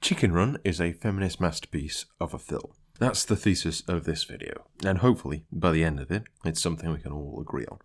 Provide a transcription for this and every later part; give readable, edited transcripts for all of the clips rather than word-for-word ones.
Chicken Run is a feminist masterpiece of a film. That's the thesis of this video, and hopefully, by the end of it, it's something we can all agree on.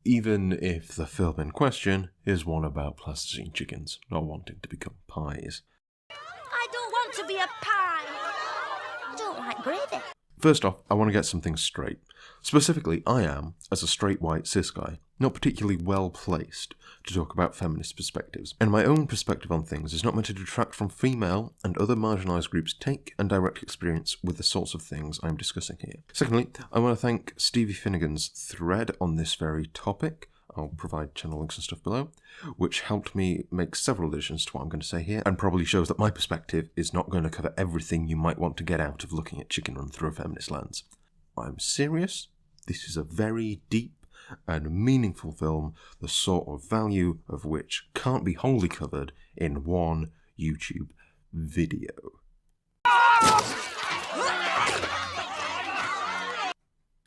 Even if the film in question is one about plasticine chickens not wanting to become pies. I don't want to be a pie. I don't like gravy. First off, I want to get something straight. Specifically, I am, as a straight white cis guy, not particularly well placed to talk about feminist perspectives, and my own perspective on things is not meant to detract from female and other marginalised groups' take and direct experience with the sorts of things I'm discussing here. Secondly, I want to thank Stevie Finnegan's thread on this very topic. I'll provide channel links and stuff below, which helped me make several additions to what I'm going to say here, and probably shows that my perspective is not going to cover everything you might want to get out of looking at Chicken Run through a feminist lens. I'm serious. This is a very deep and meaningful film, the sort of value of which can't be wholly covered in one YouTube video.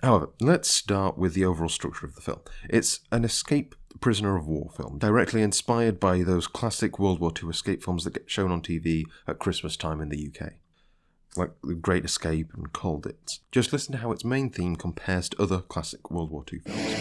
However, let's start with the overall structure of the film. It's an escape prisoner of war film, directly inspired by those classic World War II escape films that get shown on TV at Christmas time in the UK, like The Great Escape and Cold It. Just listen to how its main theme compares to other classic World War II films.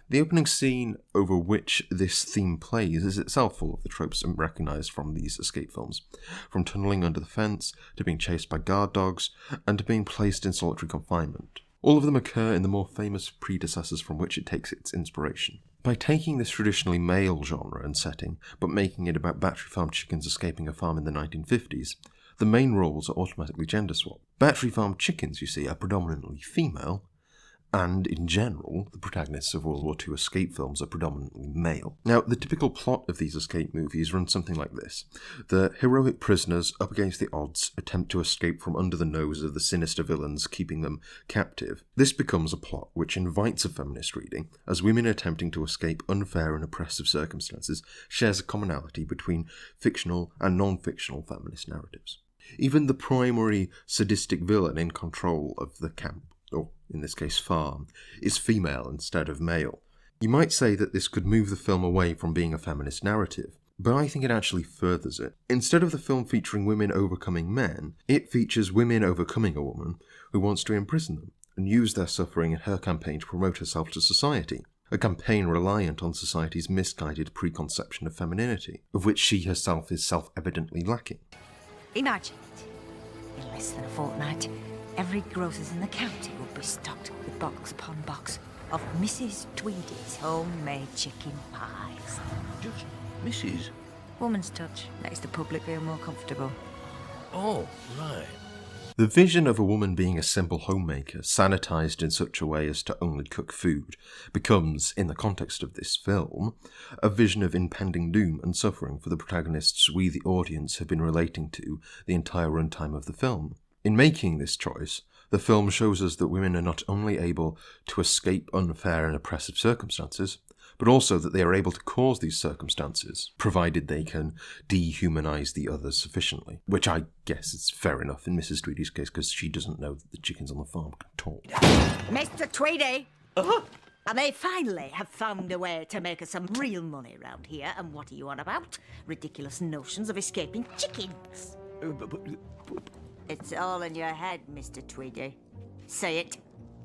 The opening scene over which this theme plays is itself full of the tropes recognised from these escape films, from tunnelling under the fence, to being chased by guard dogs, and to being placed in solitary confinement. All of them occur in the more famous predecessors from which it takes its inspiration. By taking this traditionally male genre and setting, but making it about battery farm chickens escaping a farm in the 1950s, the main roles are automatically gender swapped. Battery farm chickens, you see, are predominantly female, and, in general, the protagonists of World War II escape films are predominantly male. Now, the typical plot of these escape movies runs something like this. The heroic prisoners, up against the odds, attempt to escape from under the nose of the sinister villains keeping them captive. This becomes a plot which invites a feminist reading, as women attempting to escape unfair and oppressive circumstances shares a commonality between fictional and non-fictional feminist narratives. Even the primary sadistic villain in control of the camp, or in this case farm, is female instead of male. You might say that this could move the film away from being a feminist narrative, but I think it actually furthers it. Instead of the film featuring women overcoming men, it features women overcoming a woman who wants to imprison them and use their suffering in her campaign to promote herself to society. A campaign reliant on society's misguided preconception of femininity, of which she herself is self-evidently lacking. Imagine it. In less than a fortnight, every grocer's in the county will be stocked with box upon box of Mrs. Tweedy's homemade chicken pies. Just Mrs. Woman's touch makes the public feel more comfortable. Oh, right. The vision of a woman being a simple homemaker, sanitised in such a way as to only cook food, becomes, in the context of this film, a vision of impending doom and suffering for the protagonists we, the audience, have been relating to the entire runtime of the film. In making this choice, the film shows us that women are not only able to escape unfair and oppressive circumstances, but also that they are able to cause these circumstances, provided they can dehumanise the others sufficiently. Which I guess is fair enough in Mrs. Tweedy's case, because she doesn't know that the chickens on the farm can talk. Mr. Tweedy! I may finally have found a way to make us some real money around here, and what are you on about? Ridiculous notions of escaping chickens. It's all in your head, Mr. Tweedy. Say it.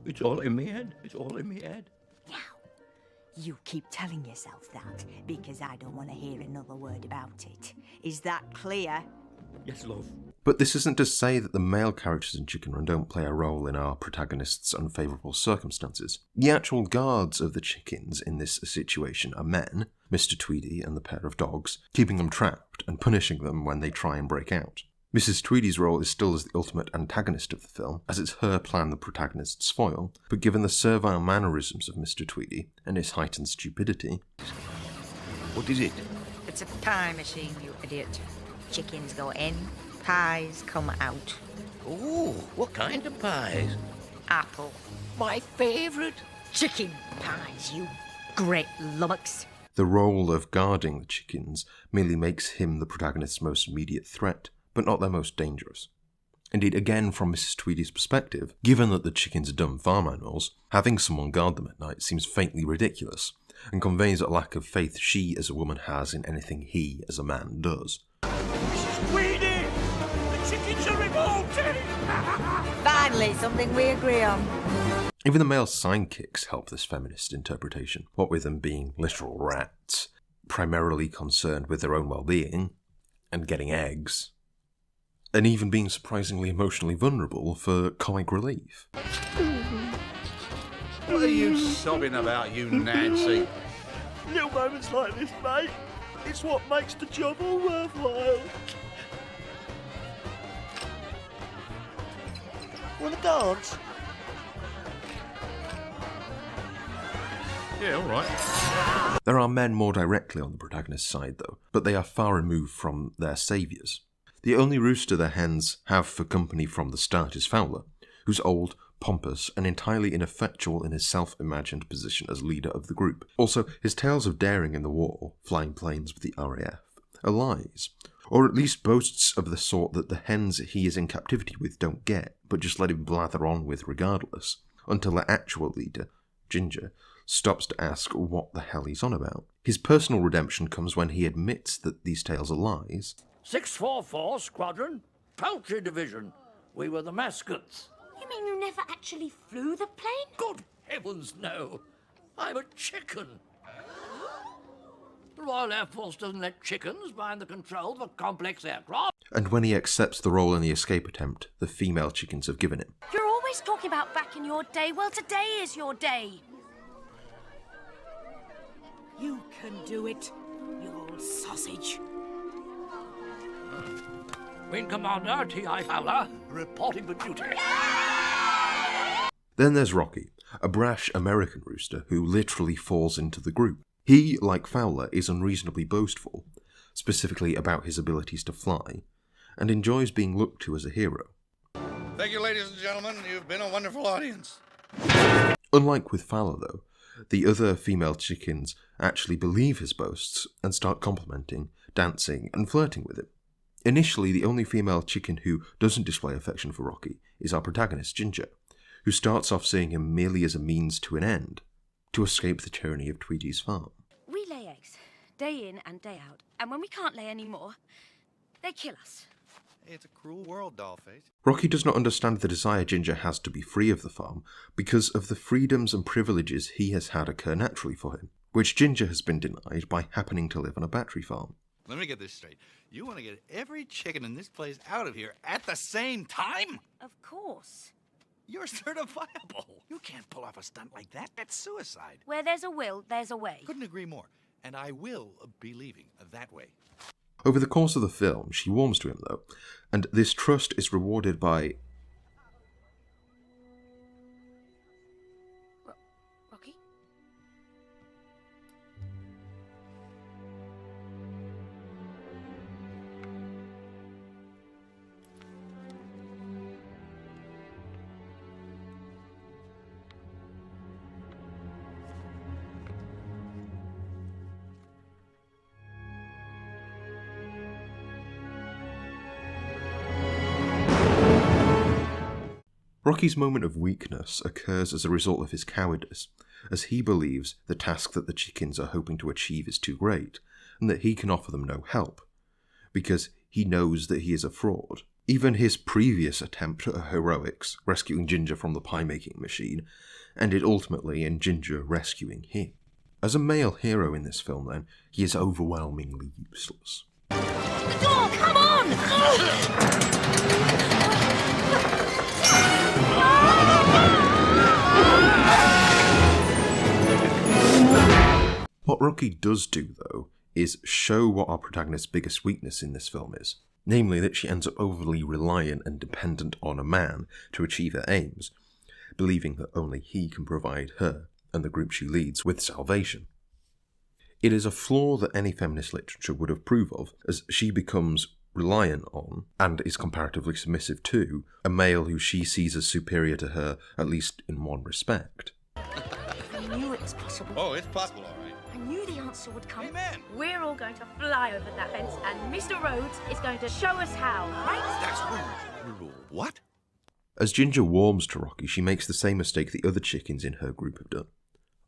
It's all in me head. It's all in me head. Now, You keep telling yourself that because I don't want to hear another word about it. Is that clear? Yes, love. But this isn't to say that the male characters in Chicken Run don't play a role in our protagonist's unfavourable circumstances. The actual guards of the chickens in this situation are men, Mr. Tweedy and the pair of dogs, keeping them trapped and punishing them when they try and break out. Mrs. Tweedy's role is still as the ultimate antagonist of the film, as it's her plan the protagonist's foil, but given the servile mannerisms of Mr. Tweedy and his heightened stupidity... What is it? It's a pie machine, you idiot. Chickens go in, pies come out. Oh, what kind of pies? Apple. My favourite. Chicken pies, you great lummox. The role of guarding the chickens merely makes him the protagonist's most immediate threat, but not their most dangerous. Indeed, again from Mrs. Tweedy's perspective, given that the chickens are dumb farm animals, having someone guard them at night seems faintly ridiculous, and conveys a lack of faith she as a woman has in anything he as a man does. Mrs. Tweedy! The chickens are revolting! Finally, something we agree on. Even the male sidekicks help this feminist interpretation, what with them being literal rats, primarily concerned with their own well-being, and getting eggs, and even being surprisingly emotionally vulnerable for comic relief. What are you sobbing about, you Nancy? Little moments like this, mate. It's what makes the job all worthwhile. Wanna dance? Yeah, all right. There are men more directly on the protagonist's side, though, but they are far removed from their saviours. The only rooster the hens have for company from the start is Fowler, who's old, pompous, and entirely ineffectual in his self-imagined position as leader of the group. Also, his tales of daring in the war, flying planes with the RAF, are lies, or at least boasts of the sort that the hens he is in captivity with don't get, but just let him blather on with regardless, until their actual leader, Ginger, stops to ask what the hell he's on about. His personal redemption comes when he admits that these tales are lies. 644 Squadron, Poultry Division. We were the mascots. You mean you never actually flew the plane? Good heavens, no. I'm a chicken. The Royal Air Force doesn't let chickens behind the controls of a complex aircraft. And when he accepts the role in the escape attempt, the female chickens have given him. You're always talking about back in your day. Well, today is your day. You can do it, you old sausage. Wing Commander T.I. Fowler, reporting for duty. Then there's Rocky, a brash American rooster who literally falls into the group. He, like Fowler, is unreasonably boastful, specifically about his abilities to fly, and enjoys being looked to as a hero. Thank you, ladies and gentlemen. You've been a wonderful audience. Unlike with Fowler, though, the other female chickens actually believe his boasts and start complimenting, dancing, and flirting with him. Initially, the only female chicken who doesn't display affection for Rocky is our protagonist, Ginger, who starts off seeing him merely as a means to an end, to escape the tyranny of Tweedy's farm. We lay eggs, day in and day out, and when we can't lay any more, they kill us. It's a cruel world, Dollface. Rocky does not understand the desire Ginger has to be free of the farm because of the freedoms and privileges he has had occur naturally for him, which Ginger has been denied by happening to live on a battery farm. Let me get this straight. You want to get every chicken in this place out of here at the same time? Of course. You're certifiable. You can't pull off a stunt like that. That's suicide. Where there's a will, there's a way. Couldn't agree more. And I will be leaving that way. Over the course of the film, she warms to him, though, and this trust is rewarded by... Rocky? Rocky's moment of weakness occurs as a result of his cowardice, as he believes the task that the chickens are hoping to achieve is too great, and that he can offer them no help, because he knows that he is a fraud. Even his previous attempt at heroics, rescuing Ginger from the pie-making machine, ended ultimately in Ginger rescuing him. As a male hero in this film, then, he is overwhelmingly useless. The door, come on! What Rocky does do, though, is show what our protagonist's biggest weakness in this film is. Namely, that she ends up overly reliant and dependent on a man to achieve her aims, believing that only he can provide her and the group she leads with salvation. It is a flaw that any feminist literature would approve of, as she becomes reliant on, and is comparatively submissive to, a male who she sees as superior to her, at least in one respect. I knew it was possible. Oh, it's possible, all right. I knew the answer would come. Amen. We're all going to fly over that fence, and Mr. Rhodes is going to show us how, right? That's rude. What? As Ginger warms to Rocky, she makes the same mistake the other chickens in her group have done,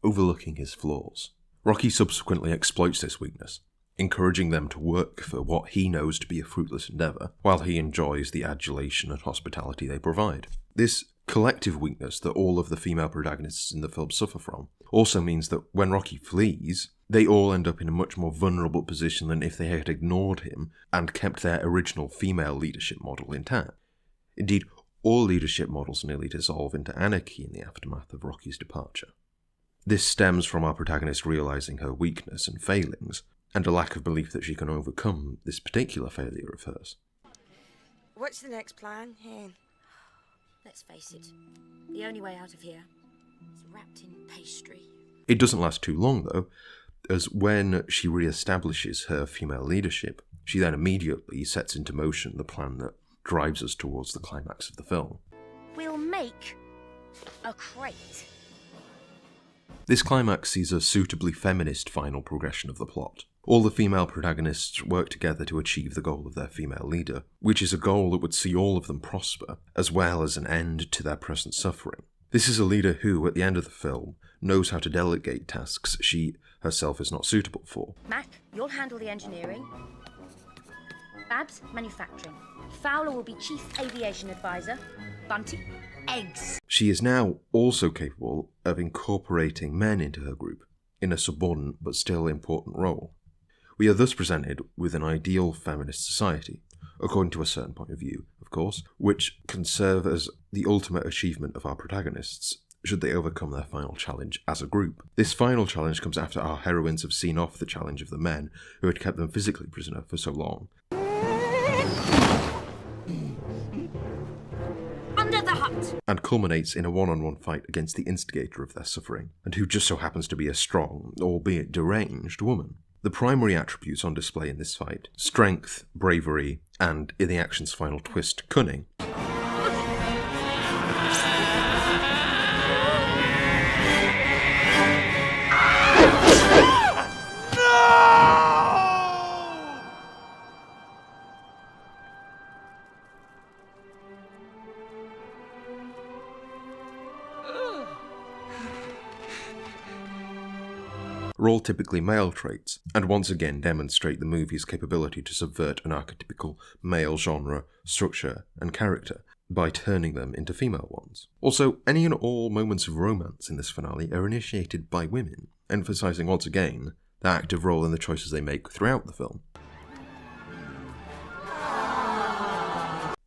overlooking his flaws. Rocky subsequently exploits this weakness, encouraging them to work for what he knows to be a fruitless endeavour, while he enjoys the adulation and hospitality they provide. This collective weakness that all of the female protagonists in the film suffer from also means that when Rocky flees, they all end up in a much more vulnerable position than if they had ignored him and kept their original female leadership model intact. Indeed, all leadership models nearly dissolve into anarchy in the aftermath of Rocky's departure. This stems from our protagonist realising her weakness and failings, and a lack of belief that she can overcome this particular failure of hers. What's the next plan, Hen? Let's face it, the only way out of here is wrapped in pastry. It doesn't last too long, though, as when she re-establishes her female leadership, she then immediately sets into motion the plan that drives us towards the climax of the film. We'll make a crate. This climax sees a suitably feminist final progression of the plot. All the female protagonists work together to achieve the goal of their female leader, which is a goal that would see all of them prosper, as well as an end to their present suffering. This is a leader who, at the end of the film, knows how to delegate tasks she herself is not suitable for. Mac, you'll handle the engineering. Babs, manufacturing. Fowler will be Chief Aviation Advisor. Bunty, eggs. She is now also capable of incorporating men into her group, in a subordinate but still important role. We are thus presented with an ideal feminist society, according to a certain point of view, of course, which can serve as the ultimate achievement of our protagonists, should they overcome their final challenge as a group. This final challenge comes after our heroines have seen off the challenge of the men who had kept them physically prisoner for so long. Under the hut! And culminates in a one-on-one fight against the instigator of their suffering, and who just so happens to be a strong, albeit deranged, woman. The primary attributes on display in this fight, strength, bravery, and, in the action's final twist, cunning, are all typically male traits, and once again demonstrate the movie's capability to subvert an archetypical male genre, structure, and character by turning them into female ones. Also, any and all moments of romance in this finale are initiated by women, emphasising once again their active role in the choices they make throughout the film.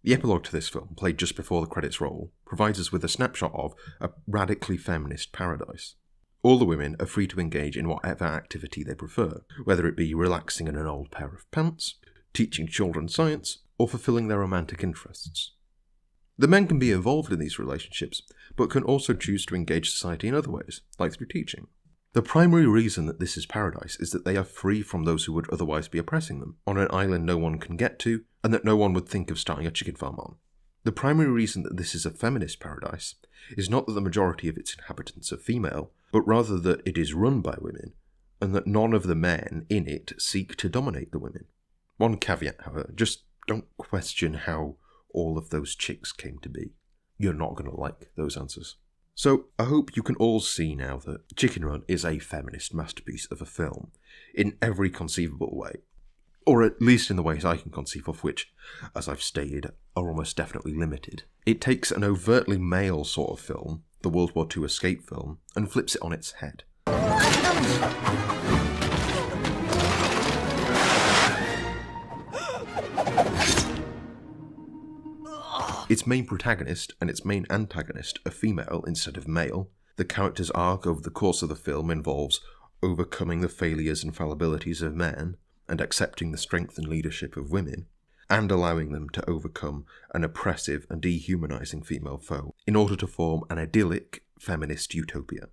The epilogue to this film, played just before the credits roll, provides us with a snapshot of a radically feminist paradise. All the women are free to engage in whatever activity they prefer, whether it be relaxing in an old pair of pants, teaching children science, or fulfilling their romantic interests. The men can be involved in these relationships, but can also choose to engage society in other ways, like through teaching. The primary reason that this is paradise is that they are free from those who would otherwise be oppressing them, on an island no one can get to, and that no one would think of starting a chicken farm on. The primary reason that this is a feminist paradise is not that the majority of its inhabitants are female, but rather that it is run by women, and that none of the men in it seek to dominate the women. One caveat, however, just don't question how all of those chicks came to be. You're not going to like those answers. So, I hope you can all see now that Chicken Run is a feminist masterpiece of a film, in every conceivable way. Or at least in the ways I can conceive of, which, as I've stated, are almost definitely limited. It takes an overtly male sort of film, the World War II escape film, and flips it on its head. Its main protagonist and its main antagonist are female instead of male. The character's arc over the course of the film involves overcoming the failures and fallibilities of men and accepting the strength and leadership of women, and allowing them to overcome an oppressive and dehumanizing female foe in order to form an idyllic feminist utopia.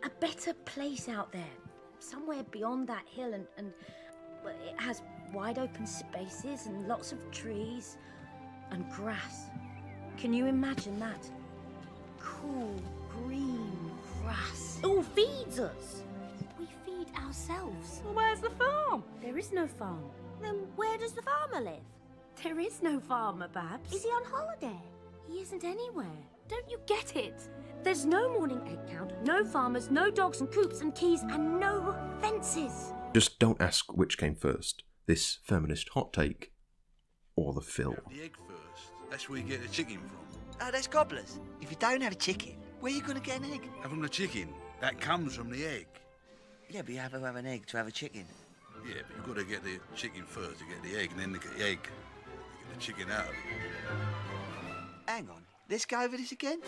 A better place out there, somewhere beyond that hill, and well, it has wide open spaces and lots of trees and grass. Can you imagine that? Cool, green grass. It all feeds us. We feed ourselves. Well, where's the farm? There is no farm. Then where does the farmer live? There is no farmer, Babs. Is he on holiday? He isn't anywhere. Don't you get it? There's no morning egg count, no farmers, no dogs and coops and keys, and no fences. Just don't ask which came first, this feminist hot take or the film. The egg first. That's where you get the chicken from. Oh, that's gobblers. If you don't have a chicken, where are you going to get an egg? And from the chicken, that comes from the egg. Yeah, but you have to have an egg to have a chicken. Yeah, but you've got to get the chicken first to get the egg, and then to get the egg to get the chicken out of it. Hang on, let's go over this again.